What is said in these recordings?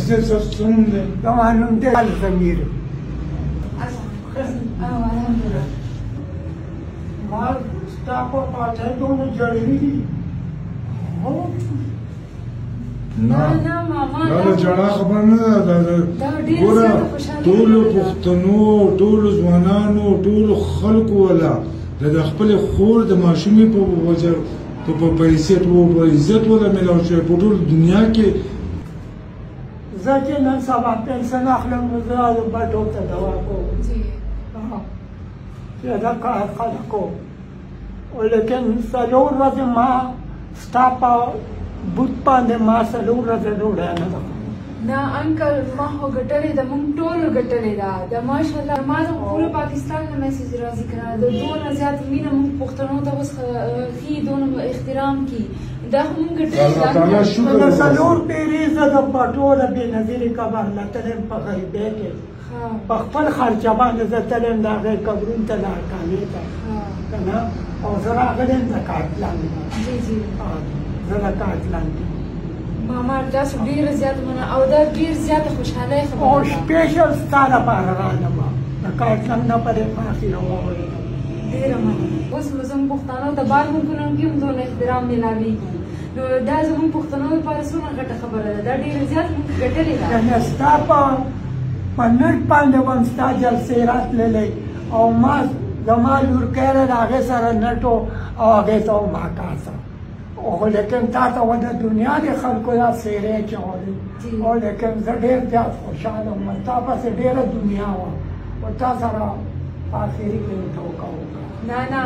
څنګه زما نوم دی الزمیر. ما ستا په پاټۍ دومره جړوي دي. نه دا د جړا خبره نه ده. ګوره ټولو پښتنو، ټولو ځوانانو، ټولو خلکو ولا د خپلې خور د ماشومې په وجه په عزت ولا میلاو شوی په ټول دنیا کې. زه چې نن سبا پنسن اخلم نو زه بټو ته دوا کوم چې دا کار خلک کوم. ولیکن څلور ورځې ما ستا په بوت باندې ما څلور ورځې ډوډۍ نه ده. نه انکل ما خو ګټلې ده، موږ ټولو ګټلې ده. د ماشاءالله ما د پوره پاکستان نه میسج راځي که نه، د دونه زیات مینه موږ پښتنو ته اوس ښي، دونه احترام کي. دا خو موږ ګټلې ده. څلور پېرې زه د ټوله بېنظیرې قبر نه تلم په غریبۍ کې. په خپل خرچه باندې زه تلم د هغې قبرونو ته لارکانې ته که نه. او زه راغلم د کارتلند نه. زه د کارتلند یم. ماما تاسو ډېره زیاته مننه او دا ډېر زیاته خوشحالۍ خبره ده. او سپیشل ستا لپاره رالم د کارتلند نه پرې پاکې راوغورېدم. ډېره مننه. اوس زموږ پښتنو ته بار ملکونو کې هم دونه احترام میلاوېږي، نو دا زموږ پښتنو لپاره څومره غټه خبره ده. دا ډېره زیاته موږ ګټلې ده. یعنې ستا په نټ باندې به ستا جلسې راتللی او ما زما لورکی دی د هغې سره نټ او هغې ته هم عکاسه. خو لیکن تا ته و د دنیا د خلکو دا څېرې چولې. او لیکن زه ډېر زیات خوشحاله وم. تا پسې ډېره دنیا وه او تا سره په اخري کې مې ټوکه وکړه. نه نه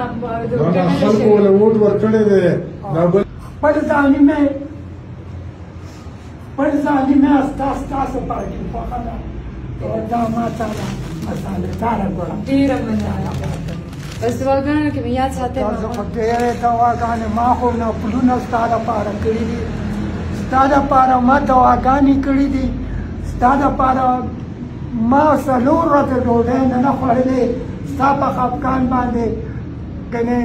خلکو له ووټ ورکړی دی. خپل ځاني مې ستاسو پارټي خوښه ده. دا ما سره مسالېداره ګوره. ډېره مننه. بس دواګانو کې مې یاد ساتئ. تاسو خو ډېرې دواګانې ما خو نفلونه ستا دپاره کړي دي. ستا دپاره ما دواګانې کړي دي. ستا دپاره ما څلور ورځې ډوډۍ نه ده خوړلې ستا په خفګان باندې که نه